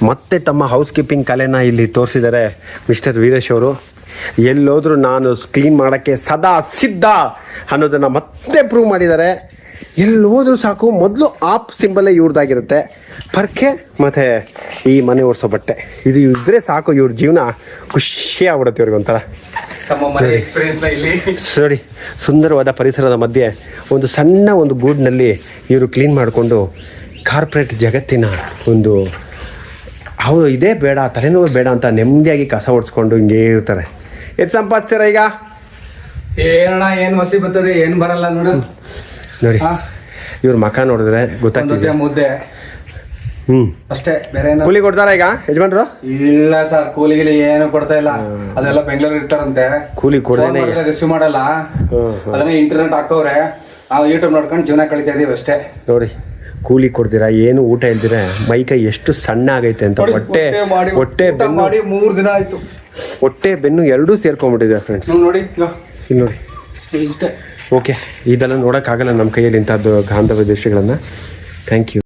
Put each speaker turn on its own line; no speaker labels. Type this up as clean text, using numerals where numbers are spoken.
ಮತ್ತೆ ತಮ್ಮ house keeping ಕಲೆನ ಇಲ್ಲಿ ತೋರಿಸಿದ್ದಾರೆ ಮಿಸ್ಟರ್ ವೀರೇಶ್ ಅವರು. ಎಲ್ಲೋದ್ರೂ ನಾನು ಕ್ಲೀನ್ ಮಾಡೋಕ್ಕೆ ಸದಾ ಸಿದ್ಧ ಅನ್ನೋದನ್ನು ಮತ್ತೆ ಪ್ರೂವ್ ಮಾಡಿದ್ದಾರೆ. ಎಲ್ಲಿ ಹೋದ್ರೂ ಸಾಕು ಮೊದಲು ಆಪ್ ಸಿಂಬಲ್ಲೇ ಇವ್ರದ್ದಾಗಿರುತ್ತೆ, ಪರ್ಕೆ ಮತ್ತು ಈ ಮನೆ ಒರೆಸೋ ಬಟ್ಟೆ, ಇದು ಇದ್ದರೆ ಸಾಕು, ಇವ್ರ ಜೀವನ ಖುಷಿ ಆಗ್ಬಿಡುತ್ತೆ ಇವ್ರಿಗೆ ಒಂಥರ. ನೋಡಿ, ಸುಂದರವಾದ ಪರಿಸರದ ಮಧ್ಯೆ ಒಂದು ಸಣ್ಣ ಒಂದು ಗೂಡಿನಲ್ಲಿ ಇವರು ಕ್ಲೀನ್ ಮಾಡಿಕೊಂಡು ಕಾರ್ಪೊರೇಟ್ ಜಗತ್ತಿನ ಒಂದು ಹೌದು ಇದೇ ಬೇಡ, ತಲೆನೋವು ಬೇಡ ಅಂತ ನೆಮ್ಮದಿಯಾಗಿ ಕಸ ಓಡಿಸ್ಕೊಂಡು ಹಿಂಗೇ ಇರ್ತಾರೆ. ಎಷ್ಟು ಸಂಪಾದಿಸ್ತೀರ ಈಗ?
ಏನಣ್ಣ ಏನು ಮಸಿ ಬರ್ತದೆ, ಏನು ಬರಲ್ಲ ನೋಡು.
ನೋಡಿ ಇವ್ರ ಮಕ ನೋಡಿದ್ರೆ ಗೊತ್ತಾಗ್ತದೆ.
ಮುದ್ದೆ ಅಷ್ಟೇ, ಬೇರೆ
ಕೂಲಿ ಕೊಡ್ತಾರ ಈಗ ಯಜಮಾನ್ರು?
ಇಲ್ಲ ಸರ್, ಕೂಲಿಗಿಲಿ ಏನು ಕೊಡ್ತಾ ಇಲ್ಲ. ಅದೆಲ್ಲ ಬೆಂಗಳೂರು ಇರ್ತಾರಂತೆ, ಕೂಲಿ ಕೊಡೋದೇ ರಿಸೀವ್ ಮಾಡಲ್ಲ. ಅದನ್ನ ಇಂಟರ್ನೆಟ್ ಹಾಕೋರೆ, ನಾವು ಯೂಟ್ಯೂಬ್ ನೋಡ್ಕೊಂಡು ಜೀವನ ಕಳಿತಾ ಇದೀವಿ ಅಷ್ಟೇ.
ನೋಡಿ, ಕೂಲಿ ಕೊಡ್ತೀರಾ, ಏನು ಊಟ ಇಲ್ದಿರ ಮೈಕೈ ಎಷ್ಟು ಸಣ್ಣ ಆಗೈತೆ ಅಂತ. ಹೊಟ್ಟೆ ಬೆನ್ನು
3 ದಿನ ಆಯ್ತು.
ಹೊಟ್ಟೆ ಬೆನ್ನು ಎರಡೂ ಸೇರ್ಕೊಂಡ್ಬಿಟ್ಟಿದೆ ಫ್ರೆಂಡ್ಸ್.
ನೋಡಿ
ಇಲ್ಲಿ ನೋಡಿ. ಓಕೆ, ಇದೆಲ್ಲ ನೋಡೋಕ್ಕಾಗಲ್ಲ ನಮ್ಮ ಕೈಯಲ್ಲಿ ಇಂಥದ್ದು ಗಾಂಧವ್ಯ ದೃಶ್ಯಗಳನ್ನು. Thank you.